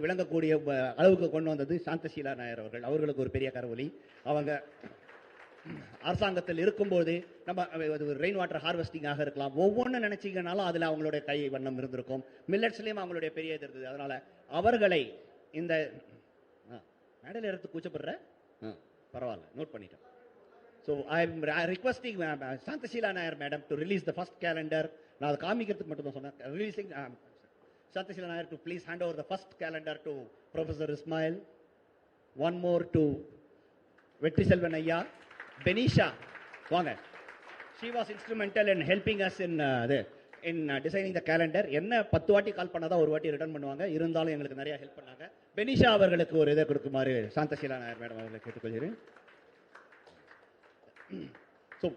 விளங்கக்கூடிய அளவுக்கு கொண்டு வந்தது சாந்தசீலா நாயர் அவர்கள். அவர்களுக்கு ஒரு பெரிய கரவொலி. அவங்க அரசாங்கத்தில் இருக்கும்போது நம்ம ரெயின் வாட்டர் ஹார்வெஸ்டிங்காக இருக்கலாம், ஒவ்வொன்றும் நினைச்சிங்கனாலும் அதில் அவங்களுடைய கை வண்ணம் இருந்திருக்கும். மில்லட்ஸ்லேயும் அவங்களுடைய பெரிய இது இருந்தது. அதனால அவர்களை இந்த மேடையில் எடுத்து கூச்சப்படுற பரவாயில்ல, நோட் பண்ணிட்டேன். So I am requesting Santhasila Nair madam to release the first calendar. நான் அதை காமிக்கிறதுக்கு மட்டும் தான் சொன்னேன். Releasing Santhasila Nair to please hand over the first calendar to Professor Ismail. One more to Vetri Selvan Ayya. Benisha, vaanga. She was instrumental in helping us in designing the calendar. என்ன 10 வாட்டி கால் பண்ணாதான் ஒரு வாட்டி return பண்ணுவாங்க. இருந்தாலும் எங்களுக்கு நிறைய help பண்ணாங்க. பெனிஷா அவர்களுக்கு ஒரு இதை கொடுக்குமாறு சாந்தசீலா நாயர் மேடம் அவர்களை கேட்டுக்கொள்கிறேன். So,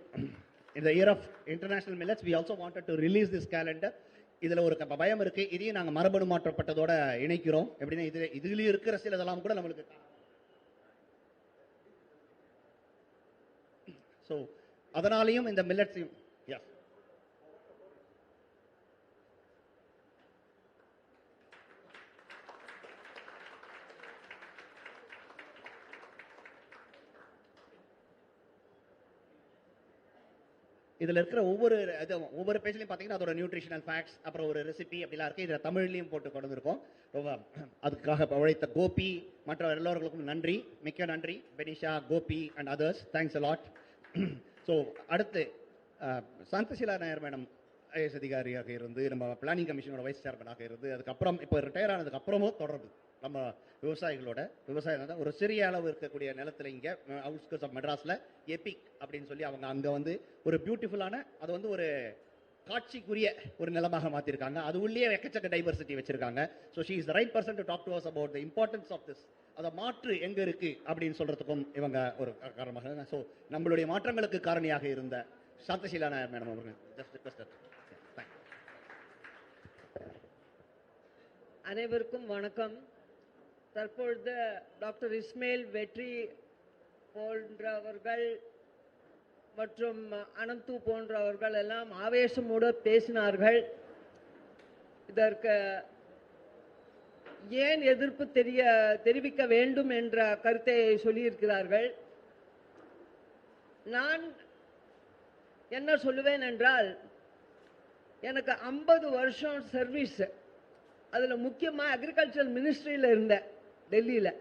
in the year of international millets, we also wanted to release this calendar. இதில் ஒரு பயம் இருக்குது. இதையும் நாங்கள் மரபணு மாற்றப்பட்டதோட இணைக்கிறோம். எப்படின்னா இதுலேயும் இருக்கிற சில இதெல்லாம் கூட நம்மளுக்கு. ஸோ அதனாலையும் இந்த மில்லட்ஸையும் இதில் இருக்கிற ஒவ்வொரு பேஜ்லையும் பார்த்தீங்கன்னா அதோட நியூட்ரிஷனல் ஃபேக்ட்ஸ், அப்புறம் ஒரு ரெசிபி அப்படிலாம் இருக்குது. இதில் தமிழ்லையும் போட்டு கொண்டு வந்திருக்கோம். அதுக்காக உழைத்த கோபி மற்ற எல்லோர்களுக்கும் நன்றி, மிக்க நன்றி. Benisha, Gopi and others, thanks a lot. So அடுத்து சாந்தசீலா நாயர் மேடம் ஐஎஸ் அதிகாரியாக இருந்து நம்ம பிளானிங் கமிஷனோட வைஸ் சேர்மனாக இருந்து அதுக்கப்புறம் இப்போ ரிட்டையர் ஆனதுக்கு அப்புறமும் தொடர்பு நம்ம விவசாயம் ஒரு சிறிய அளவு இருக்கக்கூடிய நிலத்தில் இங்கே அவுட்ஸ்கர்ட்ஸ் ஆஃப் மெட்ராஸில் எபிக் அப்படின்னு சொல்லி அவங்க அங்கே வந்து ஒரு பியூட்டிஃபுல்லான அது வந்து ஒரு காட்சிக்குரிய ஒரு நிலமாக மாற்றிருக்காங்க. அது உள்ளே எக்கச்சக்க டைவர்சிட்டி வச்சிருக்காங்க. So she is the right person to talk to us about the importance of this. அதை மாற்று எங்கே இருக்குது அப்படின்னு சொல்கிறதுக்கும் இவங்க ஒரு காரணமாக. ஸோ நம்மளுடைய மாற்றங்களுக்கு காரணியாக இருந்த சாந்தசீலா நாயர் மேடம் அவர்கள் ஜஸ்ட் ரிக்வெஸ்டட். அனைவருக்கும் வணக்கம். தற்பொழுது டாக்டர் இஸ்மாயில் வெற்றி போன்றவர்கள் மற்றும் அனந்து போன்றவர்கள் எல்லாம் ஆவேசமோடு பேசினார்கள். இதற்கு ஏன் எதிர்ப்பு தெரிவிக்க வேண்டும் என்ற கருத்தை சொல்லியிருக்கிறார்கள். நான் என்ன சொல்லுவேன் என்றால், எனக்கு 50 வருஷம் சர்வீஸ். அதில் முக்கியமாக அக்ரிகல்ச்சரல் மினிஸ்ட்ரியில் இருந்தேன், டெல்லியில்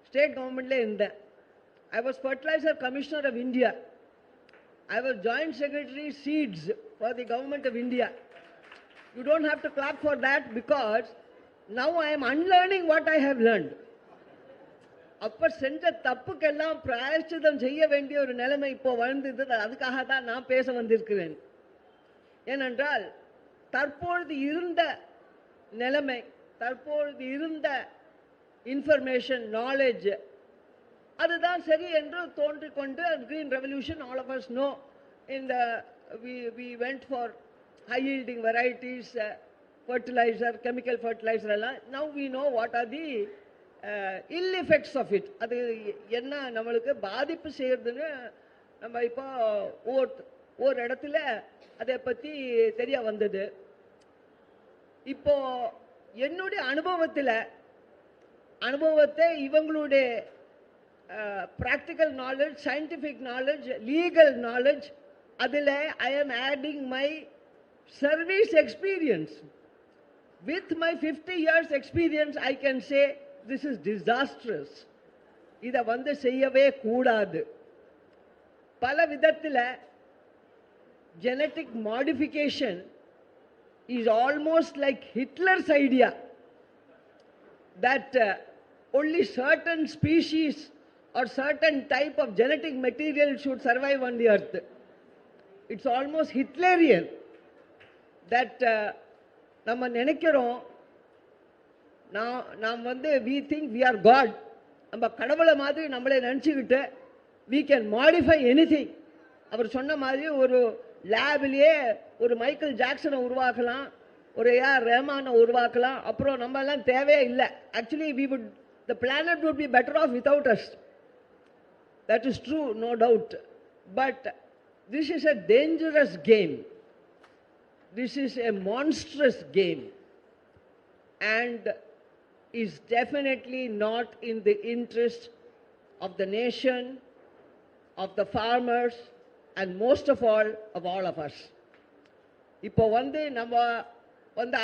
ஸ்டேட் கவர்மெண்ட்ல இருந்தேன். I was fertiliser commissioner of India. I was Joint Secretary Seeds for the Government of India. You don't have to clap for that because now I am unlearning what I have learned. அப்போ செஞ்ச தப்புக்கெல்லாம் பிராயச்சித்தம் செய்ய வேண்டிய ஒரு நிலைமை இப்போ வளர்ந்தது. அதுக்காக தான் நான் பேச வந்திருக்கிறேன். ஏனென்றால் தற்பொழுது இருந்த நிலைமை, தற்பொழுது இருந்த இன்ஃபர்மேஷன், நாலேஜ், அதுதான் சரி என்று தோன்றிக்கொண்டு green revolution, all of us know, we went for high yielding varieties, fertilizer, chemical fertilizer எல்லாம். Now we know what are the ill effects of it. அது என்ன நம்மளுக்கு பாதிப்பு செய்யறதுன்னு நம்ம இப்போ ஒரு இடத்துல அதை பற்றி தெரிய வந்தது. இப்போ என்னுடைய அனுபவத்தை இவங்களுடைய practical knowledge, scientific knowledge, legal knowledge, adile I am adding my service experience. With my 50 years experience, I can say this is disastrous. இதை வந்து செய்யவே கூடாது. பல விதத்தில் genetic modification is almost like Hitler's idea that only certain species or certain type of genetic material should survive on the earth. It's almost Hitlerian that நம்ம நினைக்கிறோம், நாம் வந்து we think we are God. நம்ம கடவுளை மாதிரி நம்மளை நினச்சிக்கிட்டு we can modify anything. அவர் சொன்ன மாதிரி ஒரு லேபிலேயே ஒரு மைக்கேல் ஜாக்சனை உருவாக்கலாம், ஒரு ஏஆர் ரஹ்மானை உருவாக்கலாம். அப்புறம் நம்ம எல்லாம் தேவையே இல்லை. Actually the planet would be better off without us. That is true, no doubt. But this is a dangerous game. This is a monstrous game. And is definitely not in the interest of the nation, of the farmers, and most of all of us. இப்போ நம்ம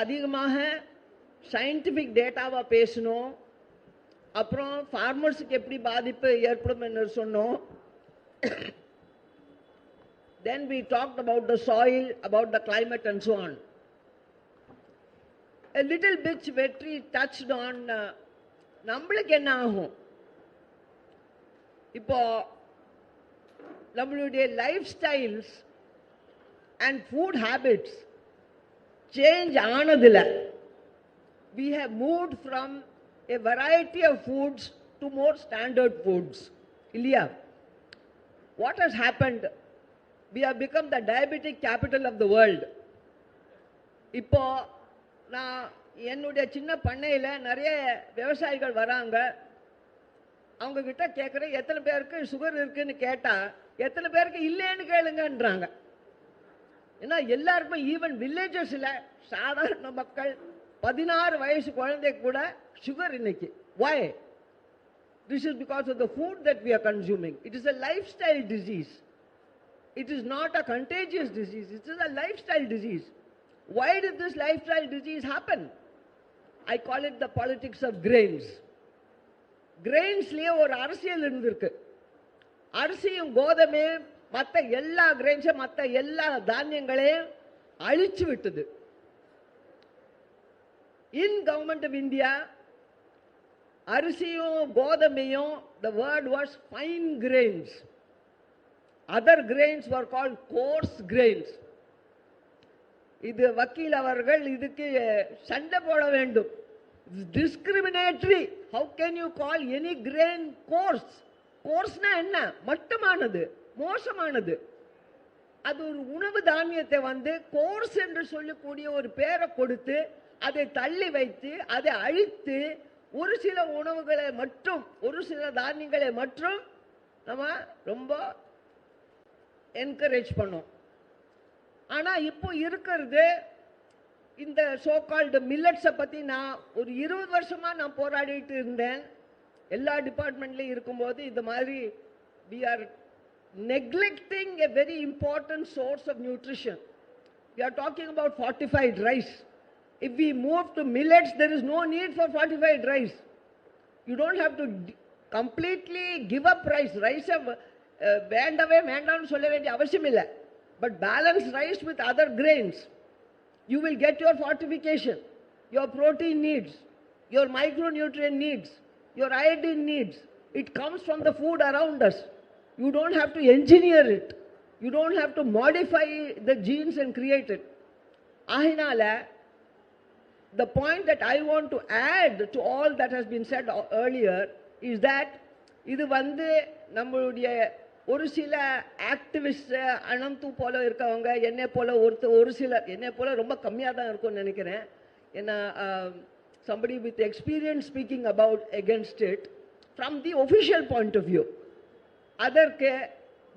அதிகமாக scientific டேட்டாவை பேசணும், அப்புறம் ஃபார்மர்ஸுக்கு எப்படி பாதிப்பு ஏற்படும் என்று சொன்னோம். Then we talked about the soil, about the climate and so on. A little bit Vetri touched on நம்மளுக்கு என்ன ஆகும். இப்போ நம்மளுடைய lifestyles and food habits change ஆனதில்லை. We have moved from a variety of foods to more standard foods. Ilya, what has happened? We have become the diabetic capital of the world. இப்போ நான் என்னுடைய சின்ன பண்ணையில் நிறைய விவசாயிகள் வராங்க. அவங்க கிட்ட கேட்குறேன், எத்தனை பேருக்கு சுகர் இருக்குன்னு கேட்டால் எத்தனை பேருக்கு இல்லைன்னு கேளுங்கன்றாங்க. ஏன்னா எல்லாருக்குமே ஈவன் வில்லேஜஸில் சாதாரண மக்கள் 16 வயசு குழந்தை கூட சுகர் இன்னைக்கு. Why? This is because of the food that we are consuming. It is a lifestyle disease. It is not a contagious disease. It is a lifestyle disease. Why did this lifestyle disease happen? I call it the politics of grains. கிரெயின்ஸ்லேயே ஒரு அரசியல் இருந்திருக்கு. அரிசியும் கோதுமையும் மற்ற எல்லா கிரெயின்ஸும் மற்ற எல்லா தானியங்களையும் அழிச்சு விட்டது. In government of India, அரிசியும் கோதுமையும், the word was fine grains. Other grains were called coarse grains. இது வக்கீல் அவர்கள் இதுக்கு சண்டை போட வேண்டும். Discriminatory. How can you call any grain coarse? கோர்ஸ்னா என்ன? மட்டமானது, மோசமானது. அது ஒரு உணவு தானியத்தை கோர்ஸ் என்று சொல்லக்கூடிய ஒரு பேரை கொடுத்து அதை தள்ளி வைத்து அதை அழித்து ஒரு சில உணவுகளை மட்டும், ஒரு சில தானியங்களை மட்டும் நம்ம ரொம்ப என்கரேஜ் பண்ணோம். ஆனா இப்போ இருக்கிறது இந்த சோ கால்டு மில்லட்ஸை பற்றி நான் ஒரு 20 வருஷமாக நான் போராடிட்டு இருந்தேன். எல்லா டிபார்ட்மெண்ட்லேயும் இருக்கும்போது இந்த மாதிரி we are neglecting a very important source of nutrition. We are talking about fortified rice. If we move to millets, there is no need for fortified rice. You don't have to completely give up rice. Rice வேண்டாம்னு சொல்ல வேண்டிய அவசியம் இல்லை. But balance rice with other grains. You will get your fortification, your protein needs, your micronutrient needs, your iodine needs. It comes from the food around us. You don't have to engineer it. You don't have to modify the genes and create it. Ahinala, the point that I want to add to all that has been said earlier is that இது நம்மளுடைய ஒரு சில activist அனந்து போல இருக்கவங்க, என்னை போல ஒரு சிலர், என்னை போல ரொம்ப கம்மியாக தான் இருக்கும்னு நினைக்கிறேன். ஏன்னா somebody with experience speaking about against it from the official point of view. அதற்கு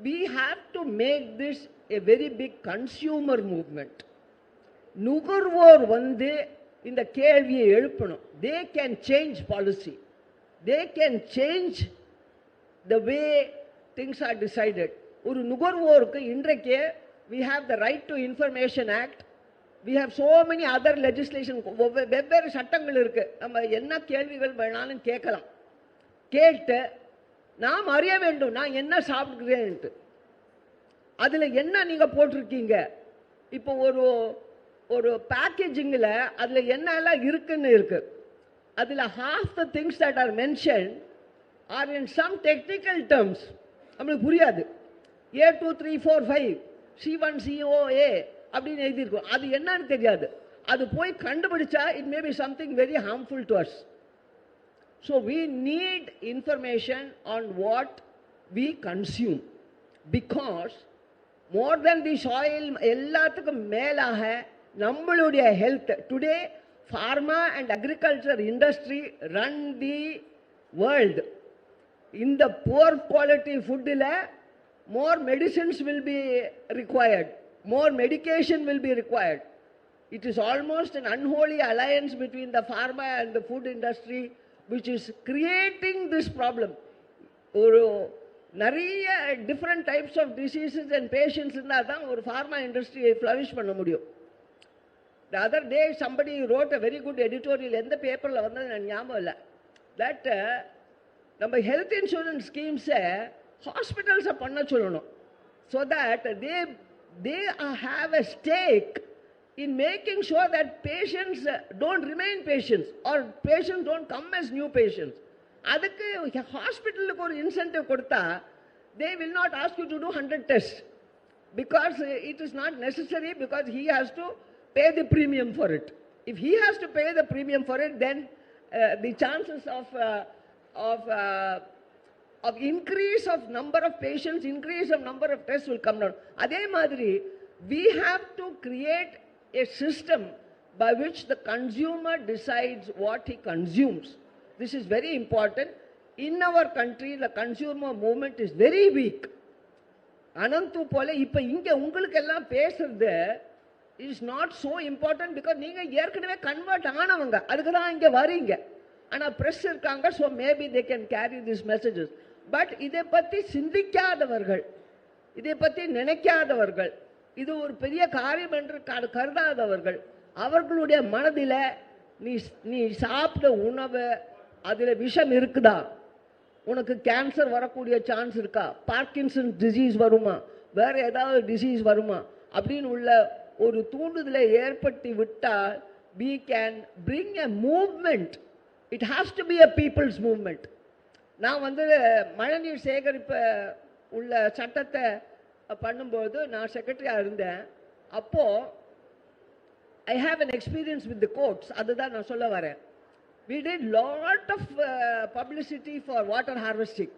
we have to make this a very big consumer movement. நுகர்வோர் இந்த கேள்வியை எழுப்பணும். They can change policy. They can change the way things are decided. ஒரு நுகர்வோருக்கு இன்றைக்கே we have the right to information act. We have so many other legislation. வெவ்வேறு சட்டங்கள் இருக்கு. நம்ம என்ன கேள்விகள் வேணாலும் கேட்கலாம். கேட்டு நாம் அறிய வேண்டும் நான் என்ன சாப்பிடுகிறேன்ட்டு. அதுல என்ன நீங்க போட்டிருக்கீங்க. இப்போ ஒரு பேக்கேஜிங்ல அதுல என்ன எல்லாம் இருக்குன்னு இருக்கு. அதுல half the things that are mentioned are in some technical terms. நம்மளுக்கு புரியாது. A2345 C1COA அப்படின்னு எழுதியிருக்கோம். அது என்னன்னு தெரியாது. அது போய் கண்டுபிடிச்சா it may be something very harmful to us. So we need information on what we consume, because more than the soil, எல்லாத்துக்கும் மேலாக நம்மளுடைய health. Today pharma and agriculture industry run the world. In the poor quality food, more medicines will be required, more medication will be required. It is almost an unholy alliance between the pharma and the food industry which is creating this problem. ஒரு நிறைய different types of diseases and patients இருந்தால் தான் ஒரு pharma இண்டஸ்ட்ரியை flourish பண்ண முடியும். The other day somebody wrote a very good editorial, எந்த பேப்பரில் வந்தது எனக்கு ஞாபகம் இல்லை, தட் நம்ம ஹெல்த் இன்சூரன்ஸ் ஸ்கீம்ஸை ஹாஸ்பிட்டல்ஸை பண்ண சொல்லணும். So that they have a stake in making sure that patients don't remain patients or patients don't come as new patients. அதுக்கு ஹாஸ்பிட்டலுக்கு ஒரு இன்சென்டிவ் கொடுத்தா they will not ask you to do 100 tests because it is not necessary, because he has to pay the premium for it. If he has to pay the premium for it, then the chances of increase of number of patients, increase of number of tests will come down. அதே மாதிரி we have to create a system by which the consumer decides what he consumes. This is very important. In our country, the consumer movement is very weak. அனந்து போல இப்ப இங்க உங்களுக்கு எல்லாம் பேசுறது is not so important because நீங்க ஏற்கனவே convert ஆனவங்க, அதுக்கு தான் இங்க வரீங்க. ஆனா பிரஸ் இருக்காங்க, so maybe they can carry these messages. But இதை பத்தி சிந்திக்காதவர்கள், இதை பத்தி நினைக்காதவர்கள், இது ஒரு பெரிய காரியம் என்று கருதாதவர்கள், அவர்களுடைய மனதில் நீ சாப்பிட்ட உணவு அதில் விஷம் இருக்குதா, உனக்கு கேன்சர் வரக்கூடிய சான்ஸ் இருக்கா, பார்க்கின்சன் டிசீஸ் வருமா, வேற ஏதாவது டிசீஸ் வருமா அப்படின்னு உள்ள ஒரு தூண்டுதலை ஏற்படுத்தி விட்டால் we can bring a movement. It has to be a people's movement. நான் மழைநீர் சேகரிப்பு உள்ள சட்டத்தை பண்ணும்போது நான் செக்ரட்டரியாக இருந்தேன். அப்போது I have an experience with the courts. அதுதான் நான் சொல்ல வரேன். We did lot of publicity for water harvesting.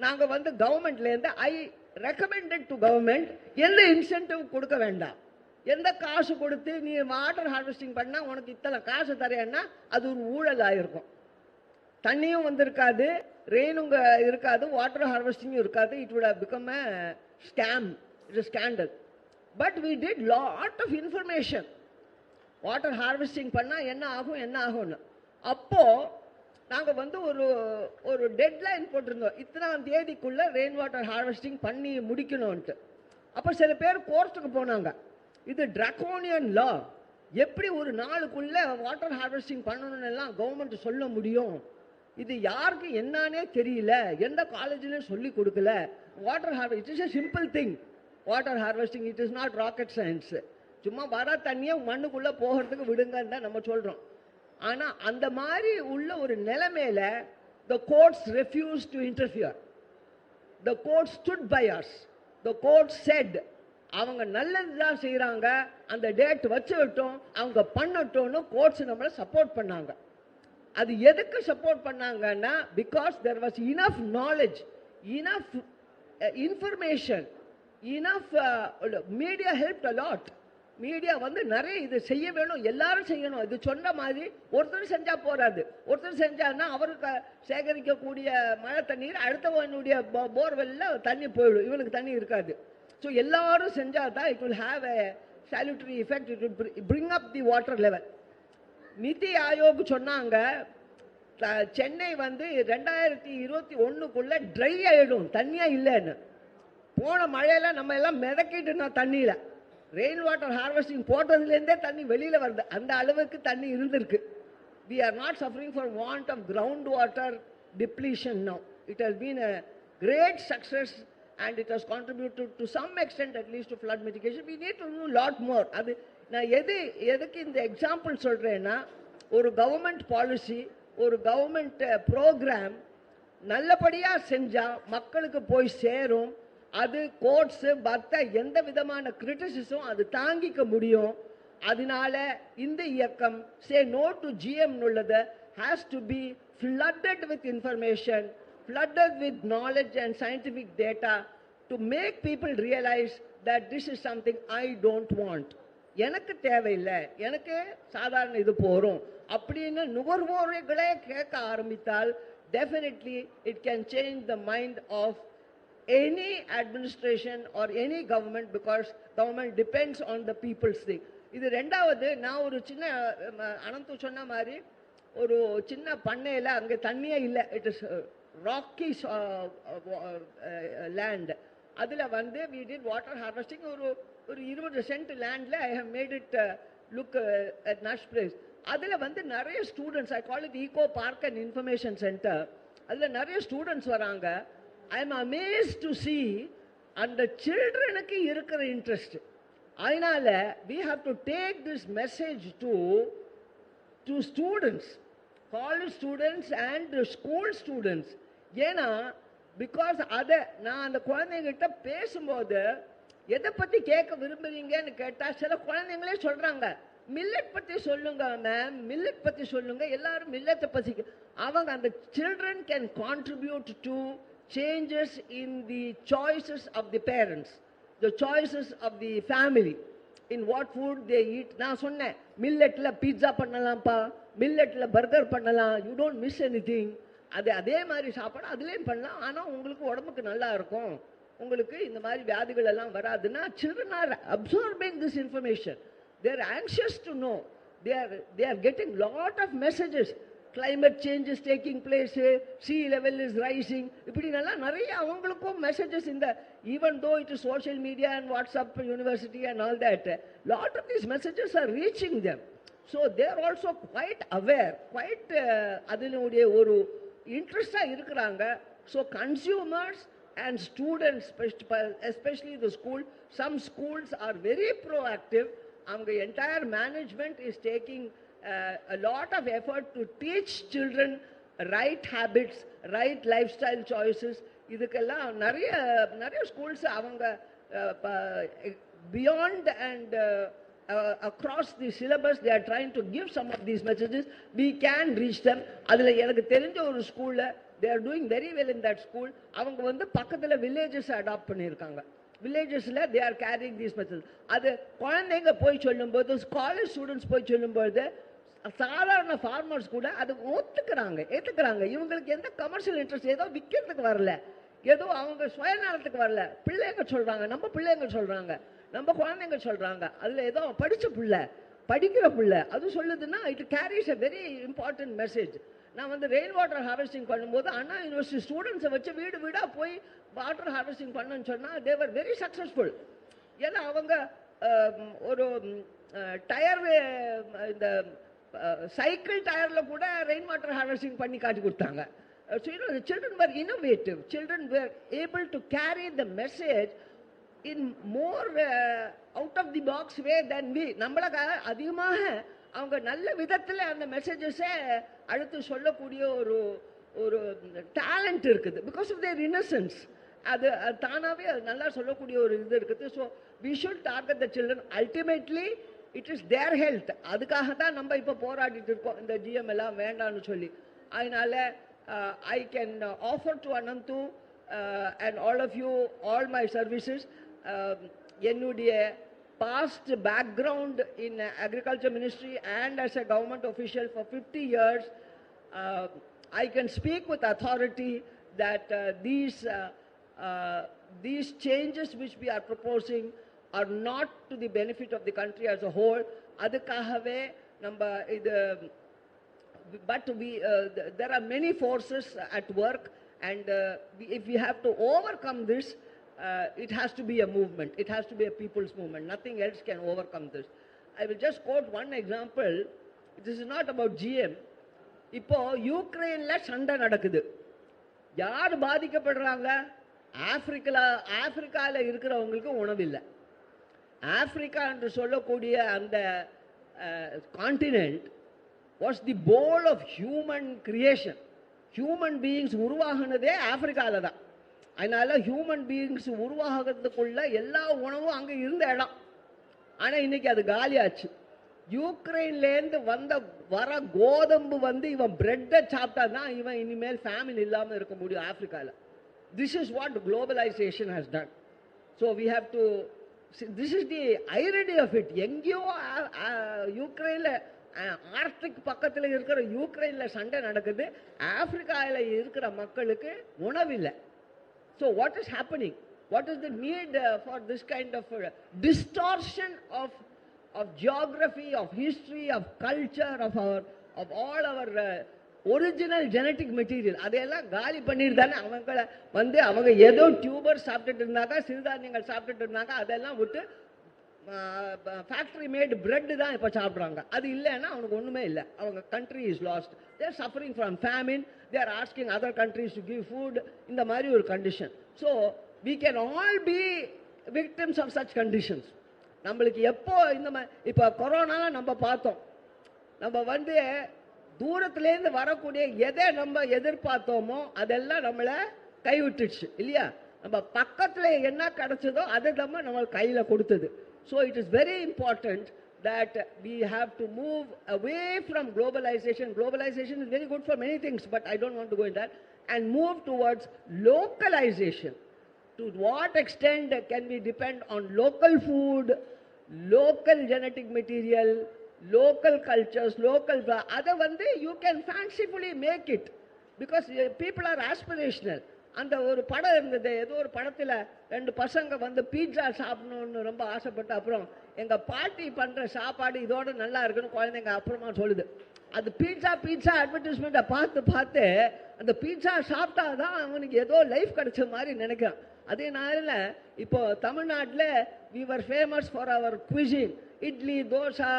நாங்கள் கவர்மெண்ட்லேருந்து I recommended to government எந்த இன்சென்டிவ் கொடுக்க வேண்டாம், எந்த காசு கொடுத்து நீ வாட்டர் ஹார்வெஸ்டிங் பண்ணால் உனக்கு இத்தனை காசு தரேன்னா அது ஒரு ஊழல் ஆகிருக்கும். தண்ணியும் வந்திருக்காது, ரெயினுங்க இருக்காது, வாட்டர் ஹார்வெஸ்டிங்கும் இருக்காது. It would have become a scam, it is scandal. But we did lot of information. Water harvesting பண்ணால் என்ன ஆகும் என்ன ஆகும்னு. அப்போது நாங்கள் ஒரு டெட்லைன் போட்டிருந்தோம், இத்தனாம் தேதிக்குள்ளே ரெயின் வாட்டர் ஹார்வெஸ்டிங் பண்ணி முடிக்கணும்ன்ட்டு. அப்போ சில பேர் கோர்ட்டுக்கு போனாங்க, இது ட்ராக்கோனியன் லா, எப்படி ஒரு நாளுக்குள்ளே வாட்டர் ஹார்வெஸ்டிங் பண்ணணும்னு எல்லாம் கவர்மெண்ட் சொல்ல முடியும், இது யாருக்கு என்னன்னே தெரியல, எந்த காலேஜ்லையும் சொல்லி கொடுக்கல. Water harvest it is a simple thing. Water harvesting it is not rocket science. சும்மா வர தண்ணியை மண்ணுக்குள்ளே போகிறதுக்கு விடுங்கன்னு தான் நம்ம சொல்கிறோம். ஆனால் அந்த மாதிரி உள்ள ஒரு நிலைமையில the courts refused to interfere. The courts stood by us. The court said அவங்க நல்லது தான் செய்கிறாங்க, அந்த டேட் வச்சு விட்டோம், அவங்க பண்ணட்டோன்னு கோர்ட்ஸ் நம்மளை சப்போர்ட் பண்ணாங்க. அது எதுக்கு சப்போர்ட் பண்ணாங்கன்னா because there was enough knowledge, enough information, enough media help a lot. Media நிறைய இது செய்ய வேணும், எல்லாரும் செய்யணும். இது சொன்ன மாதிரி ஒருத்தர் செஞ்சா போராது. ஒருத்தர் செஞ்சான்னா அவருக்கு சேகரிக்கக்கூடிய மழை தண்ணீர் அடுத்தவனுடைய போர்வெல்ல தண்ணி போயிடும், இவனுக்கு தண்ணி இருக்காது. ஸோ எல்லாரும் செஞ்சால் தான் it will have a solitary effect, it will bring up the water level. நிதி ஆயோக் சொன்னாங்க சென்னை 2021க்குள்ள ட்ரை ஆகிடும், தண்ணியாக இல்லைன்னு. போன மழையில் நம்ம எல்லாம் மிதக்கிட்டுனா தண்ணியில் ரெயின் வாட்டர் ஹார்வெஸ்டிங் போட்டதுலேருந்தே தண்ணி வெளியில் வருது, அந்த அளவுக்கு தண்ணி இருந்திருக்கு. we are not suffering for want of groundwater depletion now. It has been a great success and it has contributed to some extent at least to flood mitigation. We need to do a lot more. அது நான் எதுக்கு இந்த example சொல்கிறேன்னா, ஒரு government policy, ஒரு government program நல்லபடியாக செஞ்சால் மக்களுக்கு போய் சேரும். அது கோர்ட்ஸு மற்ற எந்த விதமான கிரிட்டிசிஸும் அது தாங்கிக்க முடியும். அதனால இந்த இயக்கம் சே நோ டு ஜிஎம் உள்ளது has to be flooded with information, flooded with knowledge and scientific data to make people realize that this is something I don't want. எனக்கு தேவையில்லை, எனக்கு சாதாரண இது போகிறோம் அப்படின்னு நுகர்வோர்களே கேட்க ஆரம்பித்தால் definitely it can change the mind of any administration or any government, because government depends on the people's thing. இது ரெண்டாவது. நான் ஒரு சின்ன அனந்து சொன்ன மாதிரி ஒரு சின்ன பண்ணையில் அங்கே தண்ணியே இல்லை. It is rocky land. அதில் வந்து வி டிட் வாட்டர் ஹார்வெஸ்டிங். ஒரு 20 சென்ட் லேண்டில் I have made it look at nice place. அதில் வந்து நிறைய students, I call it eco park and information centre. அதில் நிறைய ஸ்டூடெண்ட்ஸ் வராங்க. I am amazed to see அந்த சில்ட்ரனுக்கு இருக்கிற இன்ட்ரெஸ்ட். அதனால we have to take this message to students, college students and school students. ஏன்னா பிகாஸ் அதை நான் அந்த குழந்தைங்கிட்ட பேசும்போது எதை பற்றி கேட்க விரும்புறீங்கன்னு கேட்டால் சில குழந்தைங்களே சொல்கிறாங்க, மில்லட் பற்றி சொல்லுங்க மேம், மில்லட் பற்றி சொல்லுங்க. எல்லாரும் மில்லத்தை பற்றி அவங்க அந்த children can contribute to changes in the choices of the parents, the choices of the family, in what food they eat. நான் சொன்னேன் மில்லட்ல பீட்சா பண்ணலாம்ப்பா, மில்லட்ல பர்கர் பண்ணலாம், யூ டோன்ட் மிஸ் எனிதிங். அதே மாதிரி சாப்பாடு அதுலேயும் பண்ணலாம், ஆனால் உங்களுக்கு உடம்புக்கு நல்லா இருக்கும், உங்களுக்கு இந்த மாதிரி வியாதிகள் எல்லாம் வராதுன்னா. children are absorbing this information. They are anxious to know. They are getting lot of messages. Climate change is taking place, sea level is rising. இப்படி நல்லா நிறைய அவங்களுக்கும் மெசேஜஸ் இந்த, even though it is social media and WhatsApp university and all that, lot of these messages are reaching them. So they are also quite aware, quite அதனுடைய ஒரு இன்ட்ரெஸ்டாக இருக்கிறாங்க. So consumers and students, especially the school, some schools are very proactive. அவங்க entire management is taking a lot of effort to teach children right habits, right lifestyle choices. இதுக்கெல்லாம் நிறைய schools அவங்க beyond and across the syllabus they are trying to give some of these messages. We can reach them. அதில் எனக்கு தெரிஞ்ச ஒரு ஸ்கூலில் they are doing very well in that school. அவங்க வந்து பக்கத்தில் வில்லேஜஸ் அடாப்ட் பண்ணியிருக்காங்க. வில்லேஜஸில் they are carrying these message. அது குழந்தைங்க போய் சொல்லும்போது, காலேஜ் ஸ்டூடெண்ட்ஸ் போய் சொல்லும்போது, சாதாரண ஃபார்மர்ஸ் கூட அது ஏற்றுக்கிறாங்க. இவங்களுக்கு எந்த கமர்ஷியல் இன்ட்ரெஸ்ட், ஏதோ விற்கிறதுக்கு வரல, ஏதோ அவங்க சுயநலத்துக்கு வரல. பிள்ளைங்க சொல்கிறாங்க, நம்ம பிள்ளைங்க சொல்கிறாங்க, நம்ம குழந்தைங்க சொல்கிறாங்க. அதில் ஏதோ படிக்கிற பிள்ளை அது சொல்லுதுன்னா it carries a very important message. நான் வந்து ரெயின் வாட்டர் ஹார்வெஸ்டிங் பண்ணும்போது அண்ணா யூனிவர்சிட்டி ஸ்டூடெண்ட்ஸை வச்சு வீடு வீடாக போய் வாட்டர் ஹார்வெஸ்டிங் பண்ணுன்னு சொன்னால் தே வர் வெரி சக்ஸஸ்ஃபுல். ஏன்னா அவங்க ஒரு டயர், இந்த சைக்கிள் டயரில் கூட ரெயின் வாட்டர் ஹார்வெஸ்டிங் பண்ணி காட்டி கொடுத்தாங்க. So the children were innovative. Children were able to carry the message in more out of the box way than we. நம்மளுக்கு அதிகமாக அவங்க நல்ல விதத்தில் அந்த மெசேஜஸை அடுத்து சொல்லக்கூடிய ஒரு டேலண்ட் இருக்குது. Because of their innocence. அது தானாகவே அது நல்லா சொல்லக்கூடிய ஒரு இது இருக்குது. So we should target the children. Ultimately it is their health. அதுக்காக தான் நம்ம இப்போ போராடிட்டு இருக்கோம், இந்த ஜிஎம் எல்லாம் வேண்டான்னு சொல்லி. அதனால I can offer to Anandu and all of you all my services. என்னுடைய past background in agriculture ministry and as a government official for 50 years, I can speak with authority that these changes which we are proposing are not to the benefit of the country as a whole. adukagave namba idu, but there are many forces at work, and if we have to overcome this, it has to be a movement. It has to be a people's movement. Nothing else can overcome this. I will just quote one example. This is not about GM. இப்போ யூக்ரைன்ல சண்டை நடக்குது. யார் பாதிக்கப்படுறாங்க? ஆப்பிரிக்கால இருக்கிறவங்களுக்கு உணவில்லை. Africa என்று சொல்லக்கூடிய அந்த continent was the pole of human creation. Human beings உருவாகினதே ஆப்பிரிக்கால தான். அதனால ஹியூமன் பீயிங்ஸ் உருவாகிறதுக்குள்ள எல்லா உணவும் அங்கே இருந்த இடம். ஆனால் இன்னைக்கு அது காலியாச்சு. யூக்ரைன்லேருந்து வர கோதம்பு வந்து இவன் பிரெட்டை சாப்பிட்டா தான் இவன் இனிமேல் ஃபேமிலி இல்லாமல் இருக்க முடியும் ஆப்பிரிக்காவில். This is what globalization has done. So we have to, this is the irony of it. எங்கேயோ யூக்ரைனில், ஆர்டிக் பக்கத்தில் இருக்கிற யூக்ரைனில் சண்டை நடக்குது, ஆப்பிரிக்காவில் இருக்கிற மக்களுக்கு உணவில்லை. So what is happening? What is the need for this kind of distortion of of geography, of history, of culture, of all our original genetic material அதையெல்லாம் காலி பண்ணிட்டு தானே அவங்க ஏதோ டியூபர் சாப்பிட்டுட்டு இருந்தாங்க, சிறுதானியங்கள் சாப்பிட்டுட்டு இருந்தாங்க, அதெல்லாம் விட்டு ஃபேக்டரி மேட் பிரெட் தான் இப்போ சாப்பிட்றாங்க. அது இல்லைன்னா அவனுக்கு ஒன்றுமே இல்லை. அவங்க country is lost. There suffering from famine. They are asking other countries to give food. இந்த மாதிரி ஒரு condition. So we can all be victims of such conditions. நம்மளுக்கு எப்போ இந்த மாதிரி இப்போ கொரோனால நம்ம பார்த்தோம். நம்ம தூரத்துலேருந்து வரக்கூடிய எதை நம்ம எதிர்பார்த்தோமோ அதெல்லாம் நம்மளை கைவிட்டுச்சு இல்லையா? நம்ம பக்கத்தில் என்ன கிடைச்சதோ அதை நம்ம கையில் கொடுத்தது. So it is very important that we have to move away from globalization. Globalization is very good for many things, but I don't want to go in that. And move towards localization. To what extent can we depend on local food, local genetic material, local cultures, local other you can fancifully make it because people are aspirational. அந்த ஒரு படம் இருந்தது, ஏதோ ஒரு படத்தில் 2 பசங்க pizza சாப்பிடணும்னு ரொம்ப ஆசைப்பட்டு அப்புறம் எங்கள் பாட்டி பண்ணுற சாப்பாடு இதோட நல்லா இருக்குன்னு குழந்தைங்க அப்புறமா சொல்லுது. அது பீட்சா அட்வர்டைஸ்மெண்ட்டை பார்த்து அந்த பீட்சா சாப்பிட்டா தான் அவனுக்கு ஏதோ லைஃப் கிடைச்ச மாதிரி நினைக்கிறான். அதே நாளில் இப்போ தமிழ்நாட்டில் we were famous for our cuisine. Idli, dosa,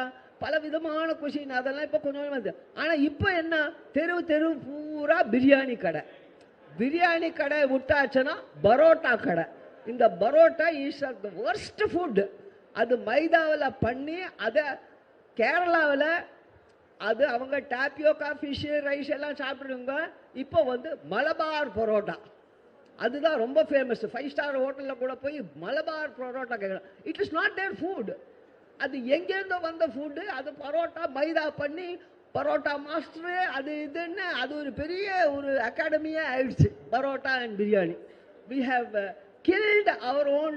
பல விதமான குஷின் அதெல்லாம் இப்போ கொஞ்சம் வந்து. ஆனால் இப்போ என்ன, தெரு பூரா பிரியாணி கடை. பிரியாணி கடை விட்டாச்சுன்னா பரோட்டா கடை. இந்த parotta is the worst food. அது மைதாவில் பண்ணி அதை கேரளாவில் அது அவங்க டாப்பியோக்கா, ஃபிஷ்ஷு, ரைஸ் எல்லாம் சாப்பிட்ருங்க. இப்போ மலபார் பரோட்டா அதுதான் ரொம்ப ஃபேமஸ். 5 ஸ்டார் ஹோட்டலில் கூட போய் மலபார் பரோட்டா கேட்கலாம். It is not there food. அது எங்கேருந்தோ வந்த ஃபுட்டு. அது பரோட்டா மைதா பண்ணி பரோட்டா மாஸ்டரு அது இதுன்னு அது ஒரு பெரிய ஒரு அகாடமியே ஆயிடுச்சு, parotta and biryani. We have killed our own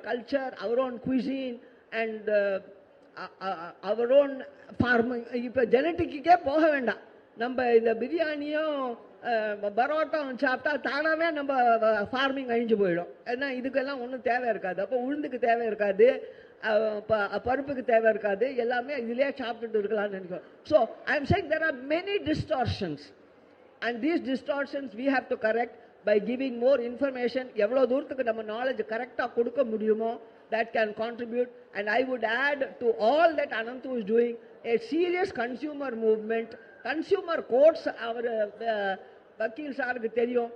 culture, our own cuisine and our own farming. இப்போ ஜெனட்டிக்கே போக வேண்டாம். நம்ம இந்த பிரியாணியும் பரோட்டாவும் சாப்பிட்டா தானாகவே நம்ம ஃபார்மிங் அழிஞ்சு போயிடும். ஏன்னா இதுக்கெல்லாம் ஒன்றும் தேவை இருக்காது. அப்போ உளுந்துக்கு தேவை இருக்காது, பருப்புக்கு தேவை இருக்காது, எல்லாமே இதிலே சாப்பிட்டுட்டு இருக்கலாம்னு நினைக்கிறோம். So I am saying there are many distortions and these distortions we have to correct by giving more information. எவ்வளோ தூரத்துக்கு நம்ம நாலேஜ் கரெக்டாக கொடுக்க முடியுமோ that can contribute. And I would add to all that Ananthu is doing a serious consumer movement. Consumer courts அவர் வக்கீல் சாருக்கு தெரியும்.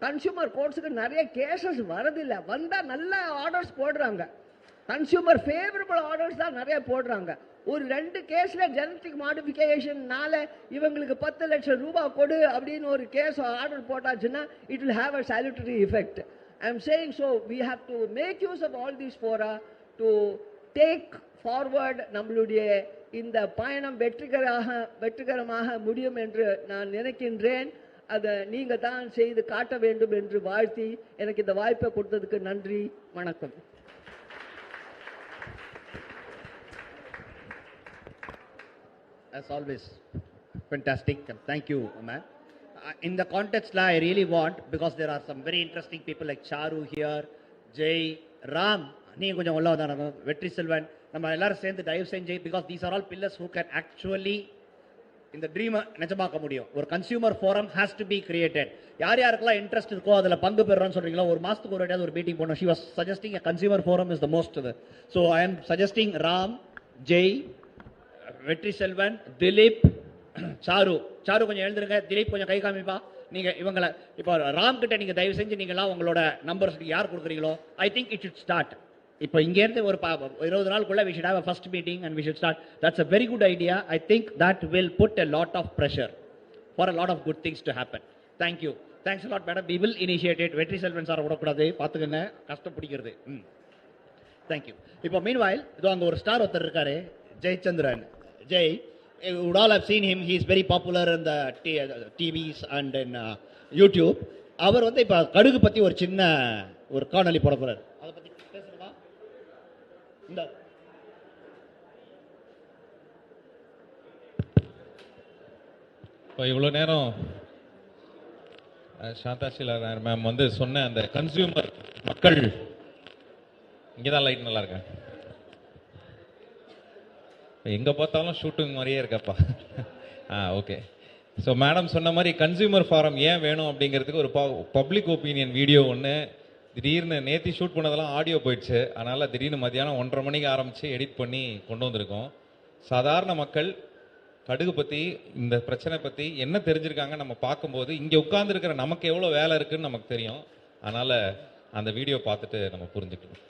Consumer கோர்ட்ஸுக்கு நிறைய கேசஸ் வரதில்லை. வந்தால் நல்ல ஆர்டர்ஸ் போடுறாங்க. கன்சியூமர் ஃபேவரபிள் ஆர்டர்ஸ் தான் நிறைய போடுறாங்க. ஒரு 2 கேஸில் ஜெனட்டிக் மாடிஃபிகேஷன்னால இவங்களுக்கு 10 லட்சம் ரூபாய் கொடு அப்படின்னு ஒரு கேஸ் ஆர்டர் போட்டாச்சுன்னா it will have a salutary effect. I am saying so we have to make use of all these fora to take forward. நம்மளுடைய இந்த பயணம் வெற்றிகரமாக முடியும் என்று நான் நினைக்கின்றேன். அதை நீங்கள் தான் செய்து காட்ட வேண்டும் என்று வாழ்த்தி எனக்கு இந்த வாய்ப்பை கொடுத்ததுக்கு நன்றி, வணக்கம். As always, fantastic. Thank you, man. In the context, I really want, because there are some very interesting people like Charu here, Jay, Ram, நீ கொஞ்சம் உள்ள வந்தாங்க, வெற்றி செல்வன், நம்ம எல்லாரும் சேர்ந்து தயவு செஞ்சு, because these are all pillars who can actually இந்த ட்ரீமை நிஜமாக்க முடியும். ஒரு consumer forum has to be created. யார் யாருக்கெல்லாம் இன்ட்ரெஸ்ட் இருக்கோ அதில் பங்கு பெறணும்னு சொல்றீங்களோ, ஒரு மாதத்துக்கு ஒரு ஒரு மீட்டிங் போனோம். She was suggesting a consumer forum is the most. So I am suggesting Ram, Jay, வெற்றி செல்வன், திலீப், சாரு கொஞ்சம் எழுந்துருங்க. திலீப் கொஞ்சம் கை காமிப்பா. நீங்க இவங்களை இப்போ ராம் கிட்ட நீங்க தயவு செஞ்சு நீங்களாம் உங்களோட நம்பர்ஸ் யார் கொடுக்குறீங்களோ, I think it should start. இப்போ இங்கேருந்து ஒரு 20 நாளுக்குள்ள we should have a first meeting and we should start. That's a very good idea. I think that will put a lot of pressure for a lot of good things to happen. Thank you. Thanks a lot, madam. We will initiate it. வெற்றி Selvan sir விடக்கூடாது, பார்த்துக்கங்க, கஷ்டப்பிடிக்கிறது. Thank you. இப்போ மீன்வாயில் இதோ அங்கே ஒரு star ஒருத்தர் இருக்காரு, Jayachandran. Jay, you would all have seen him. He is very popular in the TVs and in YouTube. அவர் இப்போ கடுகு பற்றி ஒரு சின்ன ஒரு காணொலி போட போறாரு. அதை பற்றி பேசணுமா? இந்த இப்போ இவ்வளோ நேரம் சாந்தா ஷீலா மேம் சொன்ன அந்த கன்சியூமர் மக்கள் இங்கே தான் லைட் நல்லா இருக்கேன். எங்கே பார்த்தாலும் ஷூட்டிங் மாதிரியே இருக்கப்பா. ஓகே. ஸோ மேடம் சொன்ன மாதிரி கன்சியூமர் ஃபாரம் ஏன் வேணும் அப்படிங்கிறதுக்கு ஒரு பப்ளிக் ஒப்பீனியன் வீடியோ ஒன்று திடீர்னு நேற்று ஷூட் பண்ணதெல்லாம் ஆடியோ போயிடுச்சு. அதனால் திடீர்னு மத்தியானம் 1:30 மணிக்கு ஆரம்பித்து எடிட் பண்ணி கொண்டு வந்திருக்கோம். சாதாரண மக்கள் கடுகு பற்றி இந்த பிரச்சனை பற்றி என்ன தெரிஞ்சிருக்காங்க நம்ம பார்க்கும்போது இங்கே உட்கார்ந்துருக்கிற நமக்கு எவ்வளோ வேலை இருக்குன்னு நமக்கு தெரியும். அதனால் அந்த வீடியோ பார்த்துட்டு நம்ம புரிஞ்சுக்கலாம்.